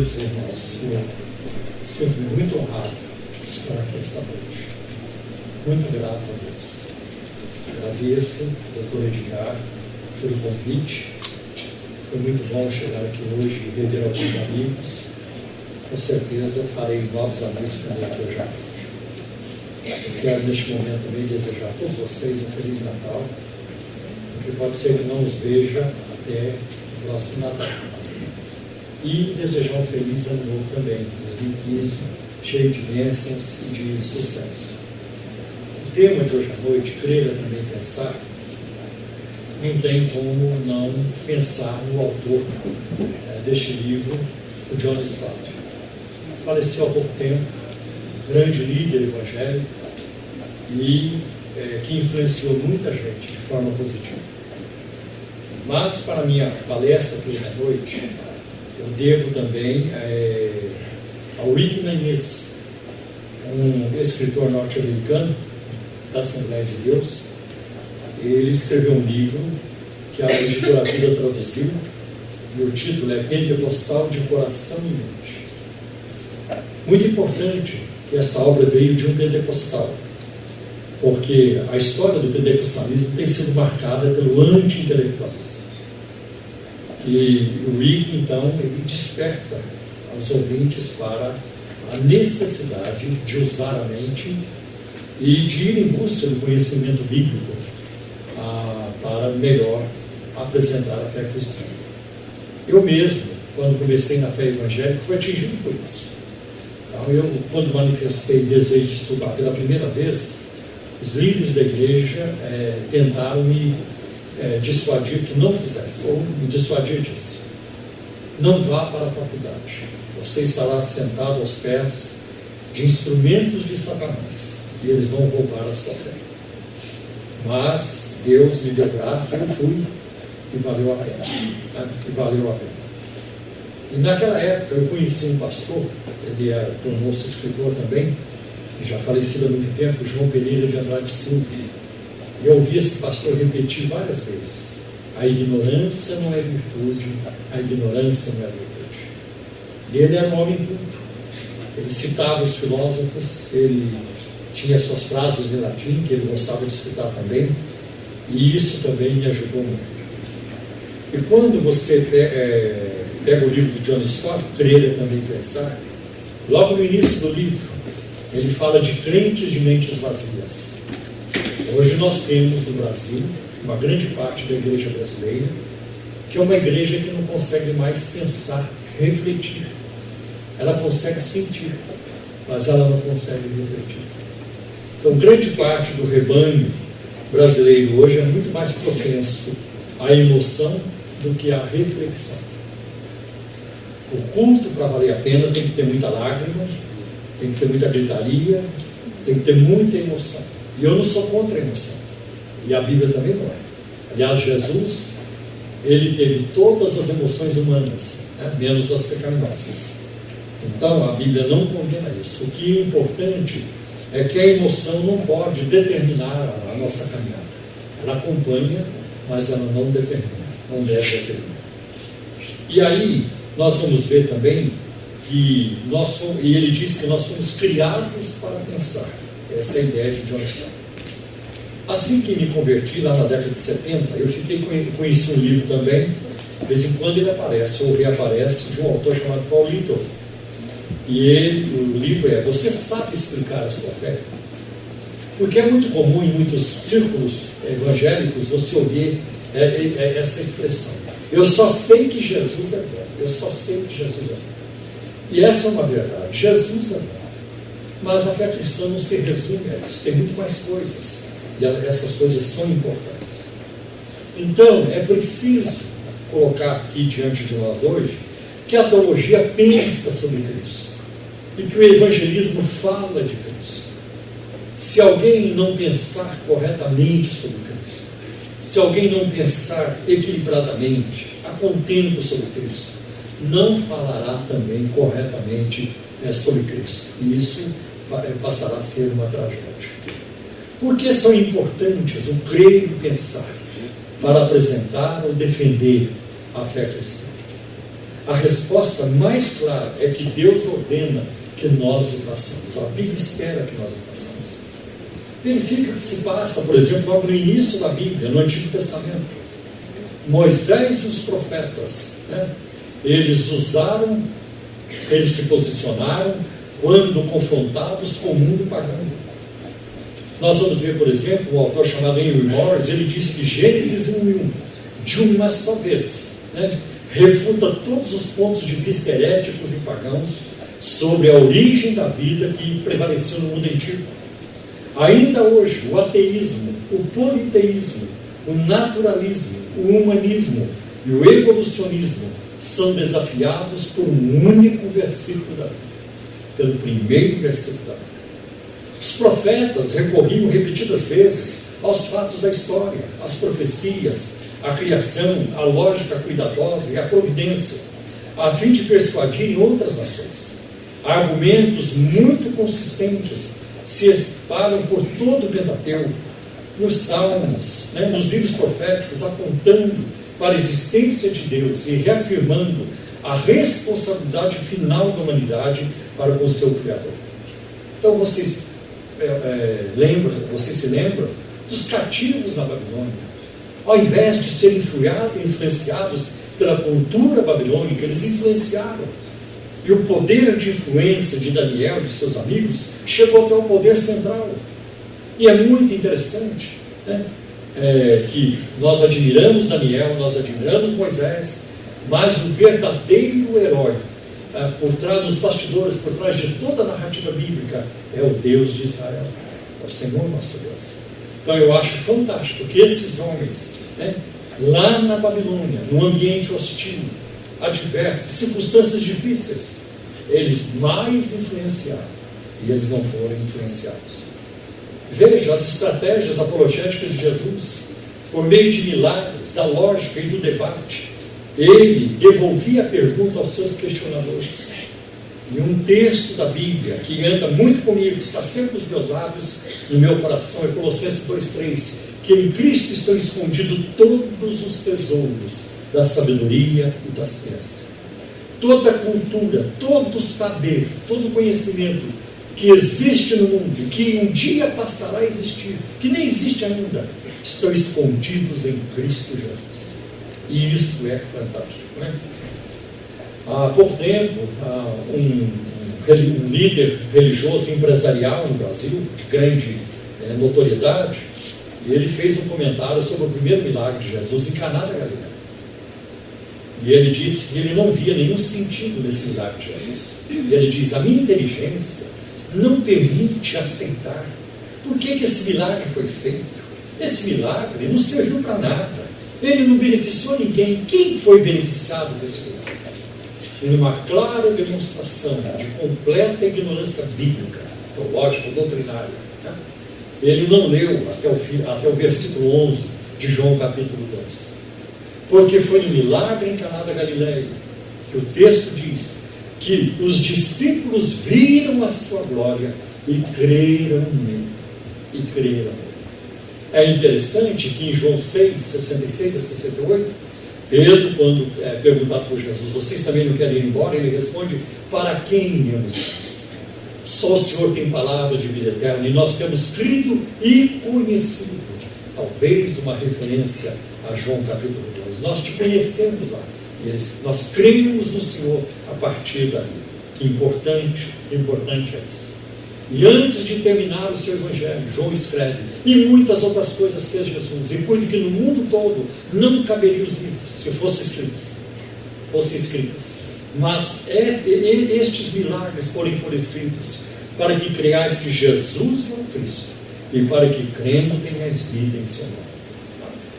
queridos irmãos, eu sinto-me muito honrado de estar aqui esta noite. Muito grato a Deus. Agradeço, doutor Edgar, pelo convite. Foi muito bom chegar aqui hoje e rever alguns amigos. Com certeza farei novos amigos também aqui hoje à noite. Eu quero, neste momento, também desejar a todos vocês um Feliz Natal, porque pode ser que não os veja até o próximo Natal. E desejar um feliz ano novo também, 2015, cheio de bênçãos e de sucesso. O tema de hoje à noite, crer é também pensar, não tem como não pensar no autor deste livro, o John Stott. Faleceu há pouco tempo, grande líder evangélico e que influenciou muita gente de forma positiva. Mas, para a minha palestra aqui hoje à noite, eu devo também ao Whitney Mises, um escritor norte-americano da Assembleia de Deus. Ele escreveu um livro que a editora Vida traduziu, e o título é Pentecostal de Coração e Mente. Muito importante que essa obra veio de um pentecostal, porque a história do pentecostalismo tem sido marcada pelo anti-intelectualismo. E o Rick, então, ele desperta aos ouvintes para a necessidade de usar a mente e de ir em busca do conhecimento bíblico para melhor apresentar a fé cristã. Eu mesmo, quando comecei na fé evangélica, fui atingido por isso. Então, eu, quando manifestei desejo de estudar pela primeira vez, os líderes da igreja tentaram me dissuadir que não fizesse, ou me dissuadir disso. Não vá para a faculdade. Você estará sentado aos pés de instrumentos de Satanás, e eles vão roubar a sua fé. Mas Deus me deu graça, eu fui, e valeu a pena. E naquela época eu conheci um pastor, ele tornou-se escritor também, já falecido há muito tempo, João Pereira de Andrade Silva. E eu ouvi esse pastor repetir várias vezes: a ignorância não é virtude, a ignorância não é virtude. E ele era um homem culto, ele citava os filósofos, ele tinha suas frases em latim, que ele gostava de citar também, e isso também me ajudou muito. E quando você pega o livro de John Stott, Crer é também pensar, logo no início do livro, ele fala de crentes de mentes vazias. Hoje nós temos no Brasil uma grande parte da igreja brasileira que é uma igreja que não consegue mais pensar, refletir. Ela consegue sentir, mas ela não consegue refletir. Então, grande parte do rebanho brasileiro hoje é muito mais propenso à emoção do que à reflexão. O culto, para valer a pena, tem que ter muita lágrima, tem que ter muita gritaria, tem que ter muita emoção. E eu não sou contra a emoção. E a Bíblia também não é. Aliás, Jesus, ele teve todas as emoções humanas, menos as pecaminosas. Então, a Bíblia não condena isso. O que é importante é que a emoção não pode determinar a nossa caminhada. Ela acompanha, mas ela não determina, não deve determinar. E aí, nós vamos ver também que e ele diz que nós somos criados para pensar. Essa é a ideia de John Stott. Assim que me converti, lá na década de 70, eu conheci um livro também, de vez em quando ele aparece, ou reaparece, de um autor chamado Paul Little. E o livro é Você Sabe Explicar a Sua Fé? Porque é muito comum em muitos círculos evangélicos você ouvir essa expressão: eu só sei que Jesus é bom, eu só sei que Jesus é bom. E essa é uma verdade, Jesus é bom. Mas a fé cristã não se resume a isso, tem muito mais coisas, e essas coisas são importantes. Então, é preciso colocar aqui diante de nós hoje que a teologia pensa sobre Cristo, e que o evangelismo fala de Cristo. Se alguém não pensar corretamente sobre Cristo, se alguém não pensar equilibradamente, a contento sobre Cristo, não falará também corretamente sobre Cristo. E isso passará a ser uma tragédia. Por que são importantes o crer e o pensar para apresentar ou defender a fé cristã? A resposta mais clara é que Deus ordena que nós o façamos. A Bíblia espera que nós o façamos. Verifica o que se passa, por exemplo, logo no início da Bíblia, no Antigo Testamento. Moisés e os profetas, eles se posicionaram quando confrontados com o mundo pagão. Nós vamos ver, por exemplo, um autor chamado Henry Morris, ele diz que Gênesis 1:1, de uma só vez, refuta todos os pontos de vista heréticos e pagãos sobre a origem da vida que prevaleceu no mundo antigo. Ainda hoje, o ateísmo, o politeísmo, o naturalismo, o humanismo e o evolucionismo são desafiados por um único versículo da Bíblia, pelo primeiro versículo da Bíblia. Os profetas recorriam repetidas vezes aos fatos da história, às profecias, à criação, à lógica cuidadosa e à providência, a fim de persuadirem outras nações. Argumentos muito consistentes se espalham por todo o Pentateuco, nos Salmos, nos livros proféticos, apontando para a existência de Deus e reafirmando a responsabilidade final da humanidade para com o seu Criador. Então vocês se lembram dos cativos na Babilônia. Ao invés de serem influenciados pela cultura babilônica, eles influenciaram. E o poder de influência de Daniel e de seus amigos chegou até o poder central. E é muito interessante que nós admiramos Daniel, nós admiramos Moisés, mas o verdadeiro herói por trás dos bastidores, por trás de toda a narrativa bíblica, é o Deus de Israel, é o Senhor nosso Deus. Então eu acho fantástico que esses homens, lá na Babilônia, num ambiente hostil, adverso, circunstâncias difíceis, eles mais influenciaram e eles não foram influenciados. Veja as estratégias apologéticas de Jesus, por meio de milagres, da lógica e do debate. Ele devolvia a pergunta aos seus questionadores. E um texto da Bíblia que anda muito comigo, que está sempre nos meus lábios, no meu coração, é Colossenses 2:3, que em Cristo estão escondidos todos os tesouros da sabedoria e da ciência. Toda a cultura, todo o saber, todo o conhecimento que existe no mundo, que um dia passará a existir, que nem existe ainda, estão escondidos em Cristo Jesus. E isso é fantástico, Há pouco tempo, um líder religioso empresarial no Brasil, de grande notoriedade, ele fez um comentário sobre o primeiro milagre de Jesus em Caná da Galileia. E ele disse que ele não via nenhum sentido nesse milagre de Jesus. E ele diz: a minha inteligência não permite aceitar. Por que esse milagre foi feito? Esse milagre não serviu para nada. Ele não beneficiou ninguém. Quem foi beneficiado desse milagre? E numa clara demonstração de completa ignorância bíblica, teológica, doutrinária, ele não leu até o versículo 11 de João capítulo 2. Porque foi no milagre em Caná da Galileia que o texto diz que os discípulos viram a sua glória e creram nele. É interessante que em João 6, 66 a 68, Pedro, quando perguntado por Jesus: vocês também não querem ir embora? Ele responde: para quem iremos nós? Só o Senhor tem palavras de vida eterna, e nós temos crido e conhecido. Talvez uma referência a João capítulo 2. Nós te conhecemos lá, e nós cremos no Senhor a partir dali. Que importante é isso. E antes de terminar o seu evangelho, João escreve: e muitas outras coisas fez Jesus, e cuide que no mundo todo não caberiam os livros, se fossem escritos. Mas estes milagres, porém, foram escritos para que creiais que Jesus é o Cristo, e para que crendo tenhais vida em seu nome.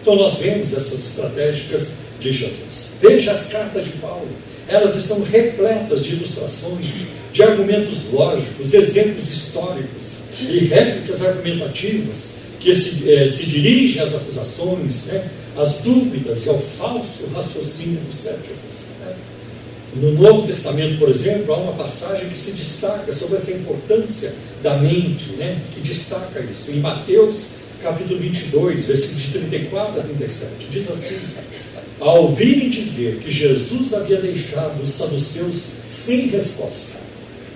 Então nós vemos essas estratégias de Jesus. Veja as cartas de Paulo. Elas estão repletas de ilustrações, de argumentos lógicos, exemplos históricos e réplicas argumentativas que se dirigem às acusações, às dúvidas e ao falso raciocínio dos céticos. No Novo Testamento, por exemplo, há uma passagem que se destaca sobre essa importância da mente, que destaca isso. Em Mateus capítulo 22, versículos de 34 a 37, diz assim: ao ouvirem dizer que Jesus havia deixado os saduceus sem resposta,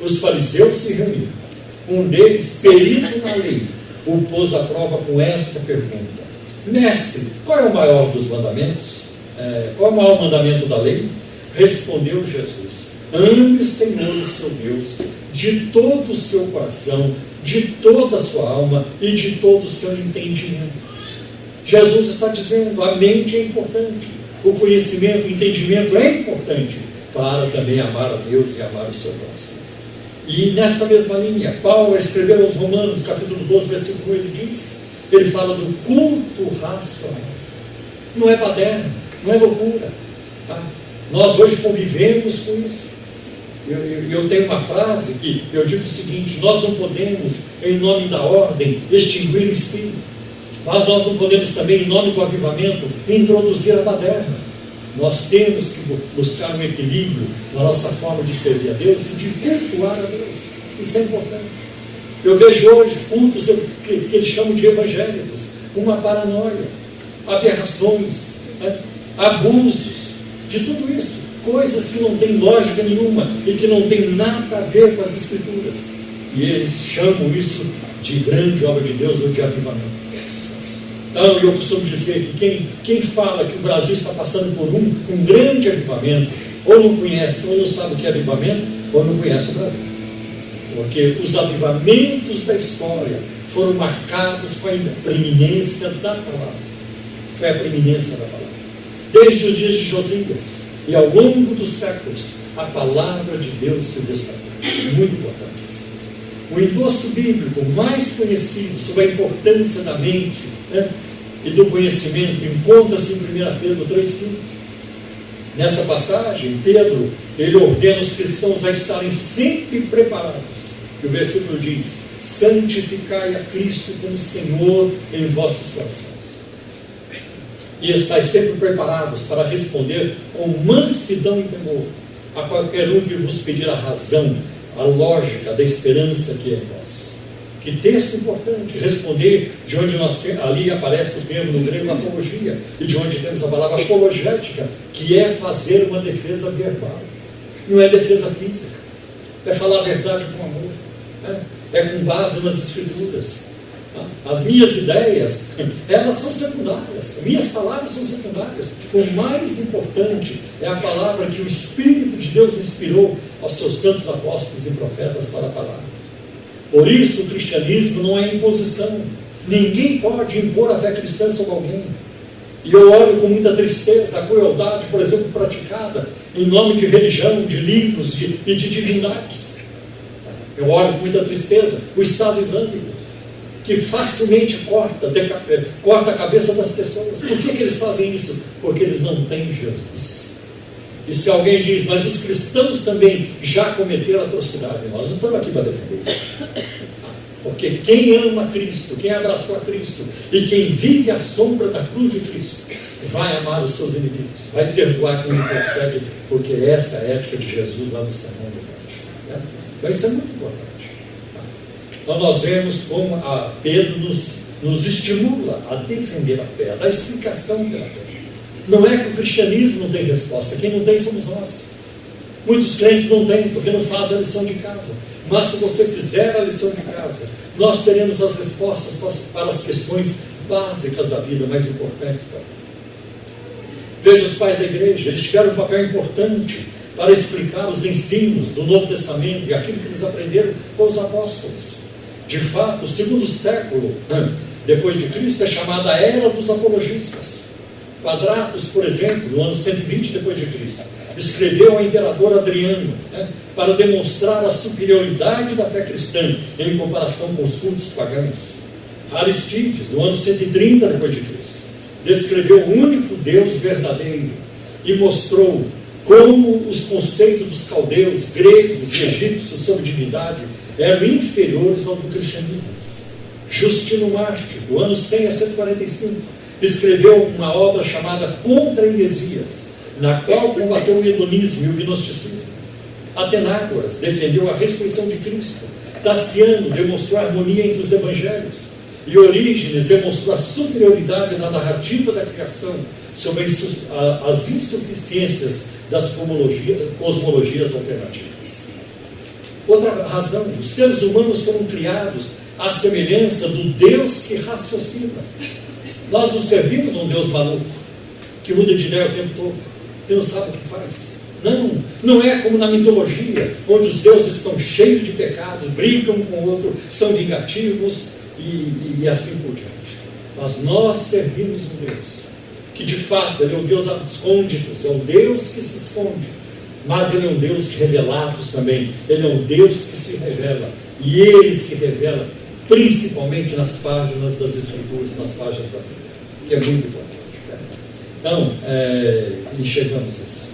os fariseus se reuniram. Um deles, perito na lei, o pôs à prova com esta pergunta: Mestre, qual é o maior dos mandamentos? Qual é o maior mandamento da lei? Respondeu Jesus: ame o Senhor, o seu Deus, de todo o seu coração, de toda a sua alma e de todo o seu entendimento. Jesus está dizendo, a mente é importante, o conhecimento, o entendimento é importante para também amar a Deus e amar o seu próximo. E nesta mesma linha, Paulo escreveu aos Romanos, capítulo 12, versículo 1, ele fala do culto racional. Não é baderna, não é loucura. Tá? Nós hoje convivemos com isso. Eu tenho uma frase que eu digo o seguinte: nós não podemos, em nome da ordem, extinguir o espírito, mas nós não podemos também, em nome do avivamento, introduzir a baderna. Nós temos que buscar um equilíbrio na nossa forma de servir a Deus e de cultuar a Deus. Isso é importante. Eu vejo hoje cultos que eles chamam de evangélicos, uma paranoia, aberrações, abusos, de tudo isso, coisas que não têm lógica nenhuma e que não têm nada a ver com as Escrituras. E eles chamam isso de grande obra de Deus ou de avivamento. Então, eu costumo dizer que quem fala que o Brasil está passando por um grande avivamento, ou não conhece, ou não sabe o que é avivamento, ou não conhece o Brasil. Porque os avivamentos da história foram marcados com a preeminência da palavra. Foi a preeminência da palavra. Desde os dias de Josias e ao longo dos séculos, a palavra de Deus se destacou. Muito importante isso. O endosso bíblico mais conhecido sobre a importância da mente, e do conhecimento encontra-se em 1 Pedro 3,15. Nessa passagem, Pedro, ele ordena os cristãos a estarem sempre preparados. E o versículo diz: santificai a Cristo como Senhor em vossos corações. E estáis sempre preparados para responder com mansidão e temor a qualquer um que vos pedir a razão, a lógica da esperança que é em vós. Que texto importante! Responder de onde ali aparece o termo no grego apologia, e de onde temos a palavra apologética, que é fazer uma defesa verbal. Não é defesa física, é falar a verdade com amor, é com base nas Escrituras. As minhas ideias, elas são secundárias, minhas palavras são secundárias. O mais importante é a palavra que o Espírito de Deus inspirou aos seus santos apóstolos e profetas para falar. Por isso o cristianismo não é imposição. Ninguém pode impor a fé cristã sobre alguém. E eu olho com muita tristeza a crueldade, por exemplo, praticada em nome de religião, de livros e de divindades. Eu olho com muita tristeza o Estado Islâmico, que facilmente corta a cabeça das pessoas. Por que eles fazem isso? Porque eles não têm Jesus. E se alguém diz, mas os cristãos também já cometeram atrocidade, nós não estamos aqui para defender isso. Porque quem ama Cristo, quem abraçou a Cristo e quem vive à sombra da cruz de Cristo, vai amar os seus inimigos, vai perdoar quem não persegue, porque essa é a ética de Jesus lá no Sermão do Monte. Então isso é muito importante. Então nós vemos como a Pedro nos estimula a defender a fé, a dar explicação pela fé. Não é que o cristianismo não tem resposta, quem não tem somos nós. Muitos crentes não têm, porque não fazem a lição de casa. Mas se você fizer a lição de casa, nós teremos as respostas para as questões básicas da vida, mais importantes também. Veja os pais da igreja, eles tiveram um papel importante para explicar os ensinos do Novo Testamento e aquilo que eles aprenderam com os apóstolos. De fato, o segundo século depois de Cristo é chamada a Era dos Apologistas. Quadratus, por exemplo, no ano 120 depois de Cristo, escreveu ao imperador Adriano, para demonstrar a superioridade da fé cristã em comparação com os cultos pagãos. Aristides, no ano 130 depois de Cristo, descreveu o único Deus verdadeiro e mostrou como os conceitos dos caldeus, gregos e egípcios sobre divindade eram inferiores ao do cristianismo. Justino Mártir, do ano 100 a 145, escreveu uma obra chamada Contra Heresias, na qual combateu o hedonismo e o gnosticismo. Atenágoras defendeu a ressurreição de Cristo. Taciano demonstrou a harmonia entre os evangelhos. E Orígenes demonstrou a superioridade na narrativa da criação sobre as insuficiências das cosmologias alternativas. Outra razão, os seres humanos foram criados à semelhança do Deus que raciocina. Nós não servimos a um Deus maluco, que muda de ideia o tempo todo, que não sabe o que faz. Não é como na mitologia, onde os deuses estão cheios de pecados, brincam um com o outro, são vingativos e assim por diante. Mas nós servimos um Deus que de fato Ele é um Deus escondido, é um Deus que se esconde, mas Ele é um Deus revelado também. Ele é um Deus que se revela, e Ele se revela principalmente nas páginas das Escrituras, nas páginas da Bíblia, que é muito importante. Então, enxergamos isso.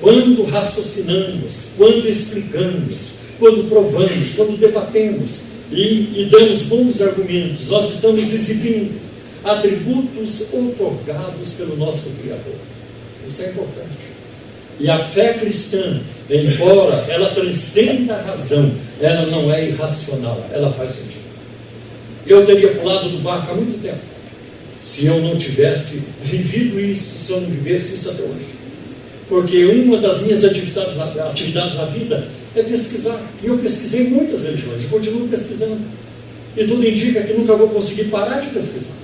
Quando raciocinamos, quando explicamos, quando provamos, quando debatemos e damos bons argumentos, nós estamos exibindo atributos outorgados pelo nosso Criador. Isso é importante. E a fé cristã, embora ela transcenda a razão, ela não é irracional, ela faz sentido. Eu teria pulado do barco há muito tempo, se eu não tivesse vivido isso, se eu não vivesse isso até hoje. Porque uma das minhas atividades na vida é pesquisar. E eu pesquisei muitas religiões e continuo pesquisando. E tudo indica que nunca vou conseguir parar de pesquisar.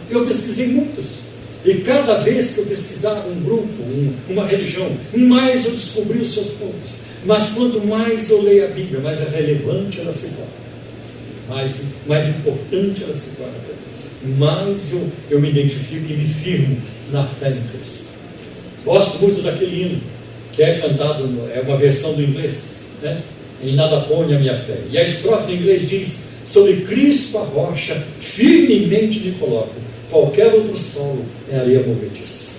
Eu pesquisei muitas. E cada vez que eu pesquisava um grupo, uma religião, mais eu descobri os seus pontos. Mas quanto mais eu leio a Bíblia, mais relevante ela se torna. Mais importante ela se torna. Mais eu me identifico e me firmo na fé em Cristo. Gosto muito daquele hino, que é cantado, é uma versão do inglês, né? Em nada ponha a minha fé. E a estrofe em inglês diz: sobre Cristo a rocha, firmemente me coloco, qualquer outro solo é areia movediça.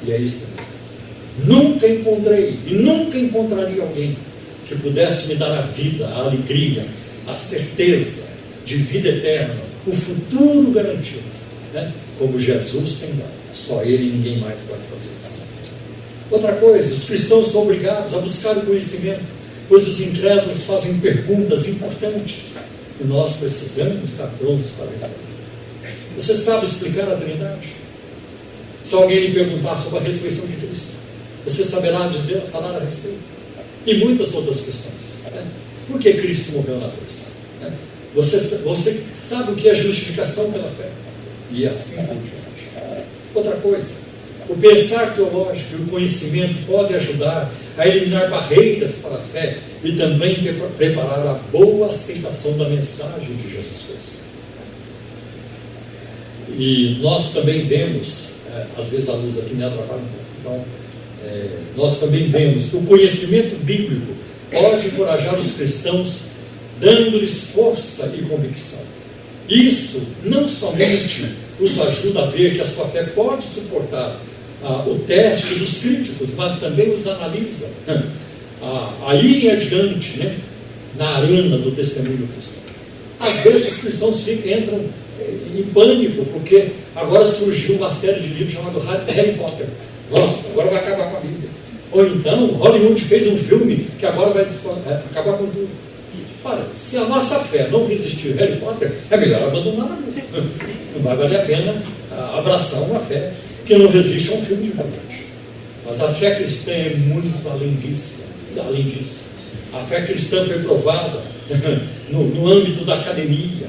E é isso mesmo. Nunca encontrei e nunca encontraria alguém que pudesse me dar a vida, a alegria, a certeza de vida eterna, o futuro garantido, né? Como Jesus tem dado. Só Ele e ninguém mais pode fazer isso. Outra coisa, os cristãos são obrigados a buscar o conhecimento, pois os incrédulos fazem perguntas importantes e nós precisamos estar prontos para responder. Você sabe explicar a Trindade? Se alguém lhe perguntar sobre a ressurreição de Cristo, você saberá falar a respeito. E muitas outras questões. Né? Por que Cristo morreu na cruz? Né? Você sabe o que é justificação pela fé? E assim por diante. Outra coisa, o pensar teológico e o conhecimento pode ajudar a eliminar barreiras para a fé e também preparar a boa aceitação da mensagem de Jesus Cristo. E nós também vemos, às vezes a luz aqui me atrapalha um pouco, então, nós também vemos que o conhecimento bíblico pode encorajar os cristãos, dando-lhes força e convicção. Isso não somente os ajuda a ver que a sua fé pode suportar o teste dos críticos, mas também os analisa a irem adiante, né, na arena do testemunho cristão. Às vezes os cristãos entram em pânico, porque agora surgiu uma série de livros chamado Harry Potter. Nossa, agora vai acabar com a Bíblia. Ou então, Hollywood fez um filme que agora vai acabar com tudo. Ora, se a nossa fé não resistir Harry Potter, é melhor abandonar a Bíblia. Não vai valer a pena abraçar uma fé que não resiste a um filme de Hollywood. Mas a fé cristã é muito além disso. A fé cristã foi provada no âmbito da academia,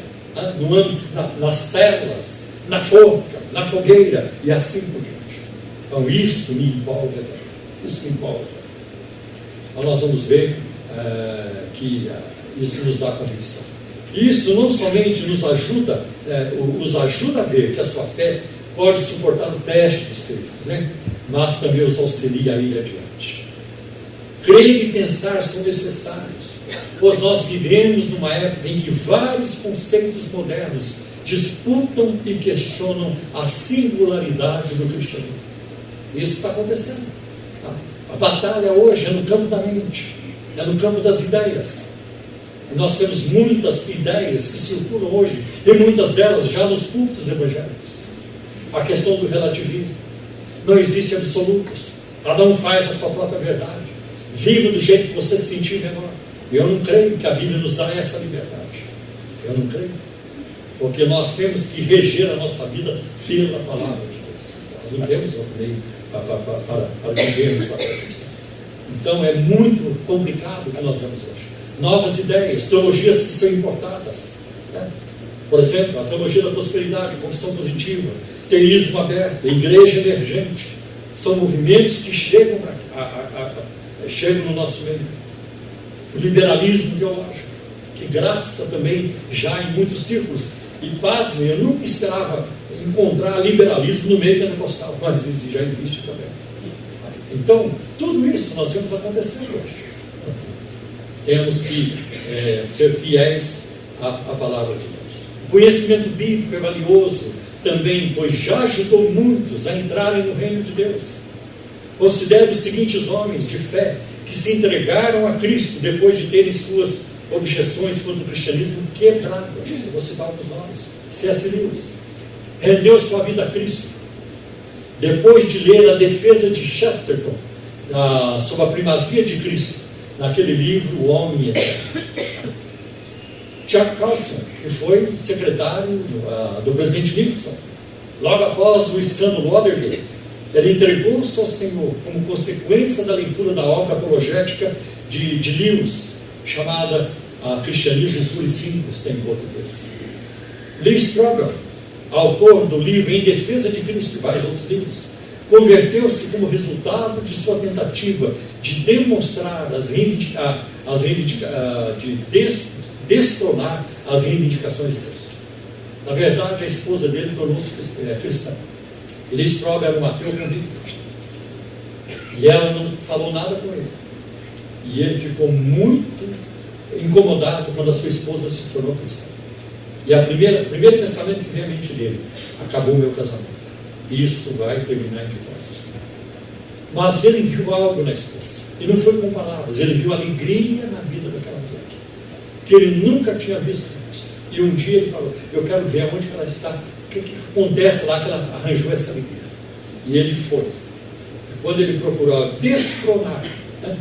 nas células, na forca, na fogueira e assim por diante. Então isso me empolga também. Isso me empolga. Então nós vamos ver que isso nos dá convicção. Isso não somente nos ajuda, os ajuda a ver que a sua fé pode suportar o teste dos críticos, né? Mas também os auxilia a ir adiante. Crer e pensar são necessários, pois nós vivemos numa época em que vários conceitos modernos disputam e questionam a singularidade do cristianismo. Isso está acontecendo. Tá? A batalha hoje é no campo da mente, é no campo das ideias. E nós temos muitas ideias que circulam hoje, e muitas delas já nos cultos evangélicos. A questão do relativismo. Não existe absolutos. Cada um faz a sua própria verdade. Viva do jeito que você se sentir melhor. Eu não creio que a Bíblia nos dá essa liberdade. Eu não creio. Porque nós temos que reger a nossa vida pela palavra de Deus. Nós não temos outro meio para vivermos a fé cristã. Então é muito complicado o que nós vemos hoje. Novas ideias, teologias que são importadas, né? Por exemplo, a teologia da prosperidade, confissão positiva, teísmo aberto, igreja emergente, são movimentos que chegam no nosso meio. O liberalismo teológico, que graça também já em muitos círculos. E pasmem, eu nunca esperava encontrar liberalismo no meio pentecostal, mas já existe também. Então, tudo isso nós vemos acontecendo hoje. Temos que ser fiéis à palavra de Deus. O conhecimento bíblico é valioso também, pois já ajudou muitos a entrarem no reino de Deus. Considero os seguintes homens de fé que se entregaram a Cristo depois de terem suas objeções contra o cristianismo quebradas. Eu vou citar alguns nomes. C.S. Lewis rendeu sua vida a Cristo depois de ler a defesa de Chesterton sobre a primazia de Cristo naquele livro O Homem Eterno. Chuck Colson, que foi secretário do presidente Nixon, logo após o escândalo Watergate, ele entregou-se ao Senhor como consequência da leitura da obra apologética de Lewis, chamada Cristianismo Puro e Simples, tem em português. Lee Strobel, autor do livro Em Defesa de Cristo e vários outros livros, converteu-se como resultado de sua tentativa de demonstrar destronar as reivindicações de Cristo. Na verdade, a esposa dele tornou-se cristã. Lee Strobel era um ateu convicto. E ela não falou nada com ele. E ele ficou muito incomodado quando a sua esposa se tornou cristã. E o primeiro pensamento que veio à mente dele: acabou o meu casamento. Isso vai terminar em divórcio. Mas ele viu algo na esposa. E não foi com palavras. Ele viu alegria na vida daquela mulher, que ele nunca tinha visto antes. E um dia ele falou: eu quero ver aonde ela está, o que acontece lá que ela arranjou essa alegria. E ele foi. E quando ele procurou destronar, né,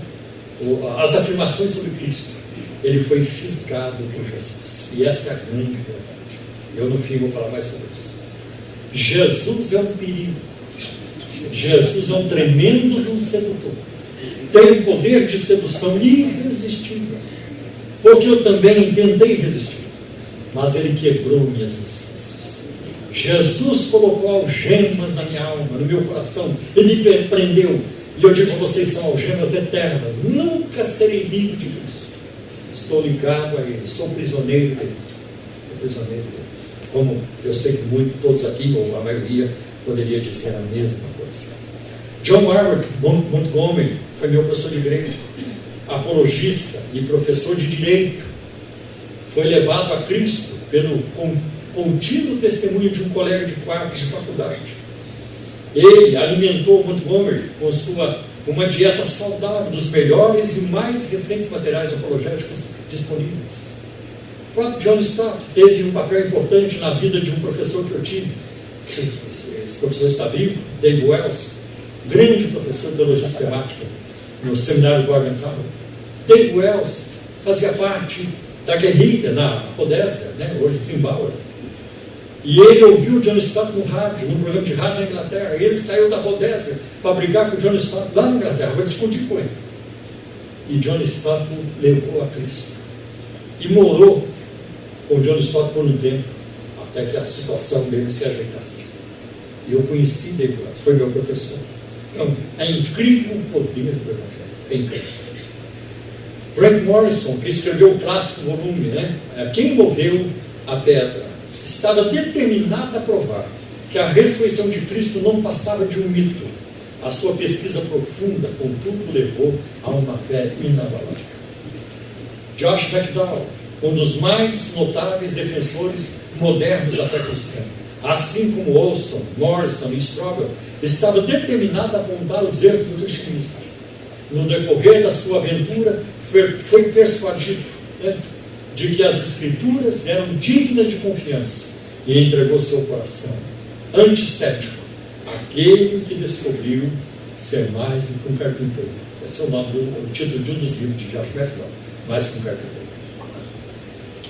as afirmações sobre Cristo, ele foi fisgado por Jesus. E essa é a grande verdade. Eu no fim vou falar mais sobre isso. Jesus é um perigo. Jesus é um tremendo sedutor. Tem um poder de sedução irresistível. Porque eu também tentei resistir, mas ele quebrou minhas resistências. Jesus colocou algemas na minha alma, no meu coração. Ele me prendeu. E eu digo a vocês, são algemas eternas. Nunca serei livre de Cristo. Estou ligado a Ele. Sou prisioneiro dele. Sou prisioneiro dele. Como eu sei que todos aqui, ou a maioria, poderia dizer a mesma coisa. John Warwick Montgomery foi meu professor de grego, apologista e professor de direito. Foi levado a Cristo pelo contínuo testemunho de um colega de quarto de faculdade. Ele alimentou Montgomery com uma dieta saudável dos melhores e mais recentes materiais apologéticos disponíveis. O próprio John Stott teve um papel importante na vida de um professor que eu tive. Esse professor está vivo, Dave Wells, grande professor de teologia sistemática no seminário Gordon Conwell. Dave Wells fazia parte da guerrilha na Rodésia, né, hoje Zimbábue. E ele ouviu o John Stott no rádio, num programa de rádio na Inglaterra. E ele saiu da Rodésia para brigar com o John Stott lá na Inglaterra, para discutir com ele. E John Stott o levou a Cristo. E morou com o John Stott por um tempo, até que a situação dele se ajeitasse. E eu conheci Dave Wells, foi meu professor. Então, é incrível o poder do Evangelho. É incrível. Frank Morrison, que escreveu o clássico volume, né? Quem moveu a pedra, estava determinado a provar que a ressurreição de Cristo não passava de um mito. A sua pesquisa profunda, contudo, levou a uma fé inabalável. Josh McDowell, um dos mais notáveis defensores modernos da fé cristã, assim como Olson, Morrison e Strobel, estava determinado a apontar os erros do cristianismo. No decorrer da sua aventura, foi persuadido, né, de que as Escrituras eram dignas de confiança e entregou seu coração anticético àquele que descobriu ser mais do que um carpinteiro. Esse é o título de um dos livros de Josh McDowell, Mais que um carpinteiro.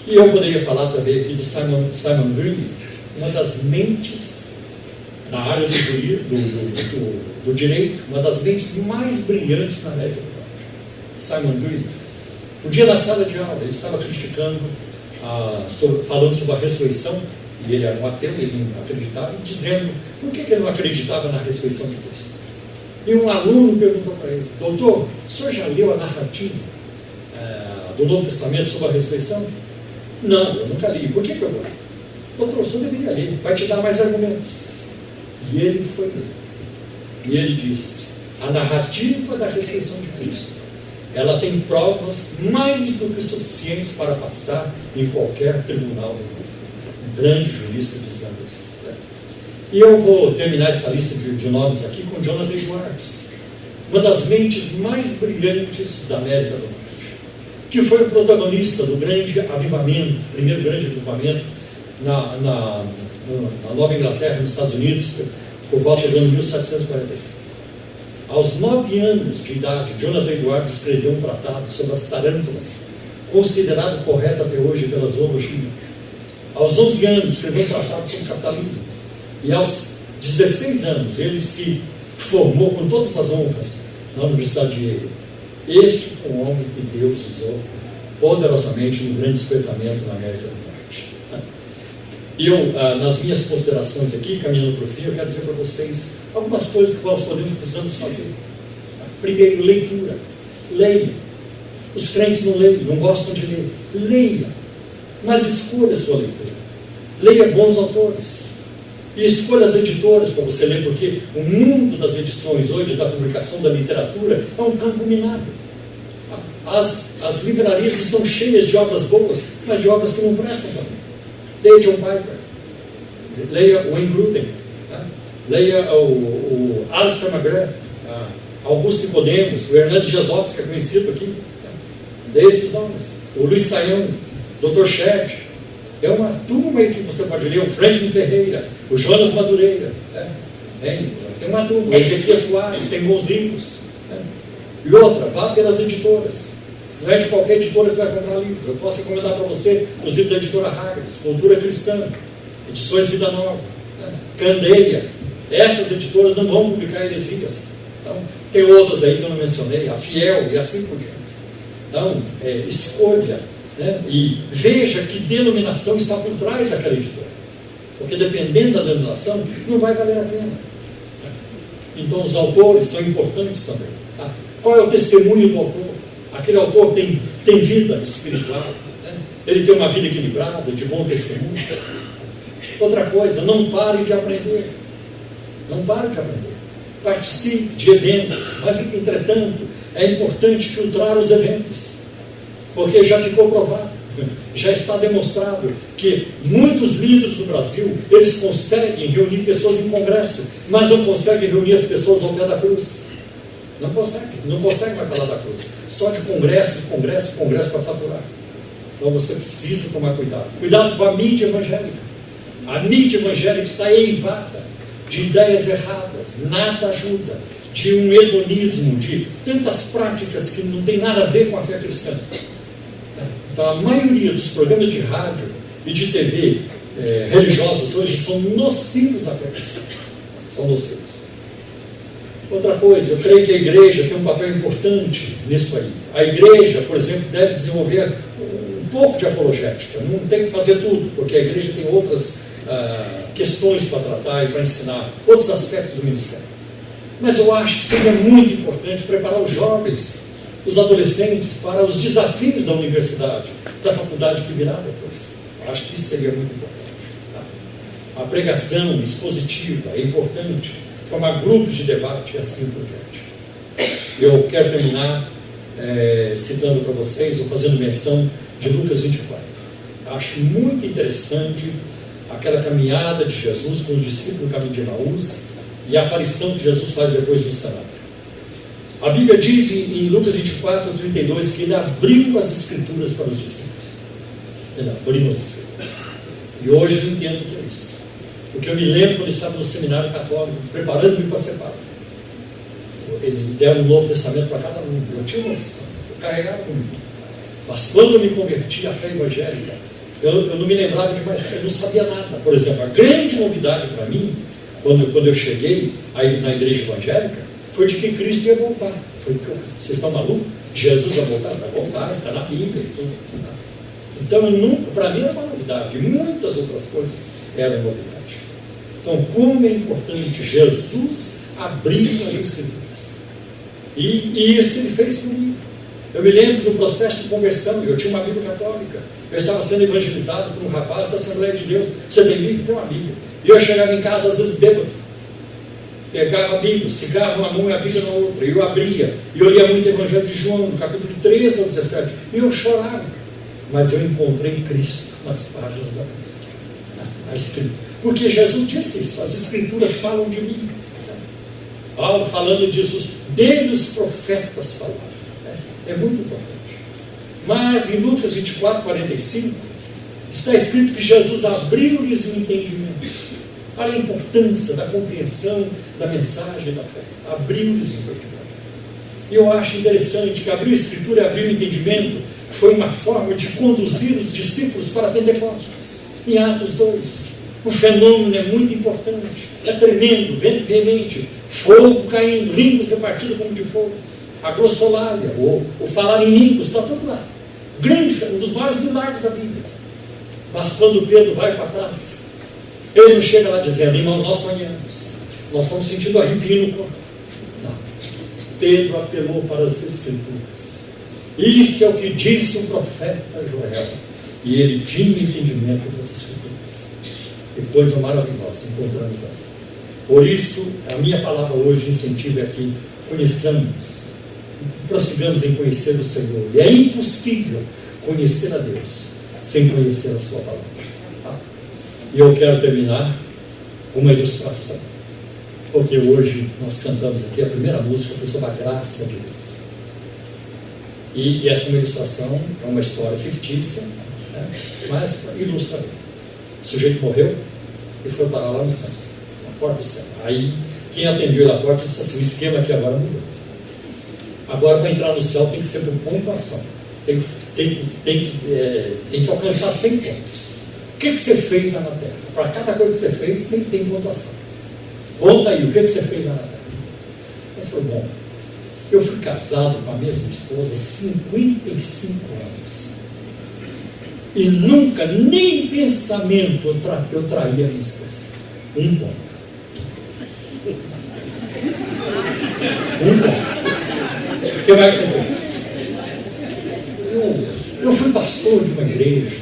E eu poderia falar também aqui do Simon Greenleaf, uma das mentes na área do direito, uma das mentes mais brilhantes na América do Norte, Simon Green. Um dia na sala de aula, ele estava criticando, falando sobre a ressurreição, e ele era um ateu, ele não acreditava, e dizendo por que ele não acreditava na ressurreição de Cristo. E um aluno perguntou para ele: doutor, o senhor já leu a narrativa do Novo Testamento sobre a ressurreição? Não, eu nunca li. Por que eu vou ler? Doutor, o senhor deveria ler, vai te dar mais argumentos. E ele foi ler. E ele disse: a narrativa da ressurreição de Cristo, ela tem provas mais do que suficientes para passar em qualquer tribunal do mundo. Um grande jurista dizendo isso. E eu vou terminar essa lista de nomes aqui com Jonathan Edwards, uma das mentes mais brilhantes da América do Norte, que foi o protagonista do grande avivamento, primeiro grande avivamento na Nova Inglaterra, nos Estados Unidos, por volta do ano 1745. Aos 9 anos de idade, Jonathan Edwards escreveu um tratado sobre as tarântulas, considerado correto até hoje pela zoologia. Aos 11 anos, escreveu um tratado sobre capitalismo. E aos 16 anos, ele se formou com todas as honras na Universidade de Yale. Este foi um homem que Deus usou poderosamente no grande despertamento na América do Norte. E eu, nas minhas considerações aqui, caminhando para o fim, eu quero dizer para vocês algumas coisas que nós precisamos fazer. Primeiro, leitura. Leia. Os crentes não leem, não gostam de ler. Leia. Mas escolha a sua leitura. Leia bons autores. E escolha as editoras para você ler, porque o mundo das edições hoje, da publicação da literatura, é um campo minado. As livrarias estão cheias de obras boas, mas de obras que não prestam também. Leia John Piper, leia o Wayne Grudem, leia o Alistair McGrath, Augusto Nicodemos, o Hernando Jazovski, que é conhecido aqui. Leia esses nomes. O Luiz Saião, Dr. Shed. É uma turma aí que você pode ler, o Franklin Ferreira, o Jonas Madureira. Tem uma turma, o Ezequiel Soares, tem bons livros. E outra, vá pelas editoras. Não é de qualquer editora que vai comprar livro. Eu posso recomendar para você os livros da editora Hargis, Cultura Cristã, Edições Vida Nova, Candeia. Essas editoras não vão publicar heresias. Então, tem outras aí que eu não mencionei, a Fiel e assim por diante. Então, escolha. E veja que denominação está por trás daquela editora, porque dependendo da denominação não vai valer a pena. Então os autores são importantes também. Qual é o testemunho do autor? Aquele autor tem vida espiritual, ele tem uma vida equilibrada, de bom testemunho. Outra coisa, não pare de aprender. Não pare de aprender. Participe de eventos, mas entretanto é importante filtrar os eventos. Porque já ficou provado, já está demonstrado que muitos líderes do Brasil, eles conseguem reunir pessoas em congresso, mas não conseguem reunir as pessoas ao pé da cruz. Não conseguem mais falar da cruz. Só de congresso para faturar. Então você precisa tomar cuidado. Cuidado com a mídia evangélica. A mídia evangélica está eivada de ideias erradas, nada ajuda, de um hedonismo, de tantas práticas que não tem nada a ver com a fé cristã. Então, a maioria dos programas de rádio e de TV religiosos hoje são nocivos à fé cristã. São nocivos. Outra coisa, eu creio que a igreja tem um papel importante nisso aí. A igreja, por exemplo, deve desenvolver um pouco de apologética. Não tem que fazer tudo, porque a igreja tem outras questões para tratar e para ensinar, outros aspectos do ministério. Mas eu acho que seria muito importante preparar os jovens, os adolescentes, para os desafios da universidade, da faculdade que virá depois. Eu acho que isso seria muito importante. Tá? A pregação expositiva é importante, formar grupos de debate e assim por diante. Eu quero terminar citando para vocês, ou fazendo menção de Lucas 24. Acho muito interessante aquela caminhada de Jesus com o discípulo no caminho de Emaús e a aparição que Jesus faz depois no cenário. A Bíblia diz em Lucas 24, 32, que ele abriu as Escrituras para os discípulos. Ele abriu as Escrituras. E hoje eu entendo o que é isso. Porque eu me lembro quando eu estava no seminário católico, preparando-me para ser padre. Eles deram um Novo Testamento para cada um. Eu tinha uma decisão, eu carregava comigo. Mas quando eu me converti à fé evangélica, eu não me lembrava de mais, eu não sabia nada. Por exemplo, a grande novidade para mim quando eu cheguei aí na igreja evangélica, foi de que Cristo ia voltar. Vocês estão malucos? Jesus vai voltar, está na Bíblia e tudo. Então, para mim era uma novidade. Muitas outras coisas eram novidade. Então, como é importante Jesus abrir as Escrituras. E isso ele fez comigo. Eu me lembro do processo de conversão. Eu tinha uma Bíblia católica. Eu estava sendo evangelizado por um rapaz da Assembleia de Deus. Você tem Bíblia? Tem uma Bíblia. E eu chegava em casa, às vezes, bêbado. Pegava a Bíblia, cigarro numa mão e a Bíblia na outra. E eu abria. E eu lia muito o Evangelho de João, no capítulo 13 ao 17. E eu chorava. Mas eu encontrei Cristo nas páginas da Bíblia. A Escritura. Porque Jesus disse isso. As Escrituras falam de mim. Paulo falando disso. Dele os profetas falaram. É muito importante. Mas em Lucas 24, 45, está escrito que Jesus abriu-lhes o entendimento. Olha a importância da compreensão da mensagem da fé. Abriu-lhes o entendimento. E eu acho interessante que abrir a Escritura e abrir o entendimento foi uma forma de conduzir os discípulos para Pentecostes. Em Atos 2, o fenômeno é muito importante. É tremendo, vento veemente, fogo caindo, línguas repartidas como de fogo. A glossolalia, o falar em línguas, está tudo lá. Grande, um dos maiores milagres da Bíblia. Mas quando Pedro vai para a praça, ele não chega lá dizendo, irmão, nós sonhamos, nós estamos sentindo arrepio no corpo. Não. Pedro apelou para as Escrituras. Isso é o que disse o profeta Joel. E ele tinha entendimento das Escrituras. Que coisa maravilhosa encontramos aqui. Por isso, a minha palavra hoje incentiva é que conheçamos, prossigamos em conhecer o Senhor. E é impossível conhecer a Deus sem conhecer a sua palavra. E eu quero terminar com uma ilustração, porque hoje nós cantamos aqui a primeira música sobre a graça de Deus. E essa é uma ilustração, é uma história fictícia, né? Mas ilustra bem. O sujeito morreu e foi parar lá no céu, na porta do céu. Aí quem atendeu ele à porta disse assim: o esquema aqui agora mudou. Agora, para entrar no céu tem que ser por pontuação, tem que alcançar 100 pontos. O que você fez lá na terra? Para cada coisa que você fez, tem pontuação. Conta aí, o que você fez lá na terra? Mas foi bom. Eu fui casado com a mesma esposa 55 anos. E nunca, nem em pensamento, eu traía a minha esposa. Um ponto. O que mais você fez? Eu fui pastor de uma igreja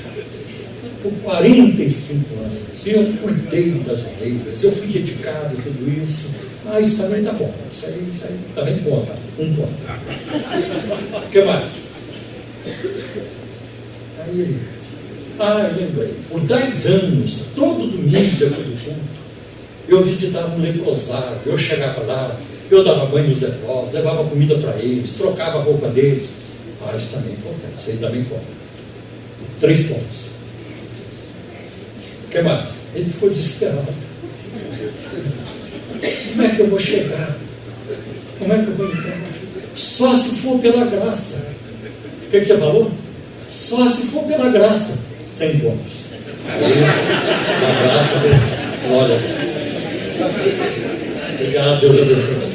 por 45 anos. E eu cuidei das ovelhas. Eu fui dedicado a tudo isso. Ah, isso também está bom. Isso aí também conta. Um ponto. O que mais? Aí, eu lembrei. Por 10 anos, todo domingo, depois do culto, eu visitava um leprosário. Eu chegava lá, eu dava banho nos leprosos, levava comida para eles, trocava a roupa deles. Isso também é importante. Isso aí também conta. 3 pontos. O que mais? Ele ficou desesperado. Como é que eu vou chegar? Como é que eu vou entrar? Só se for pela graça. O que você falou? Só se for pela graça. 100 pontos. Aí, a graça desse. Glória a Deus. Obrigado, Deus abençoe.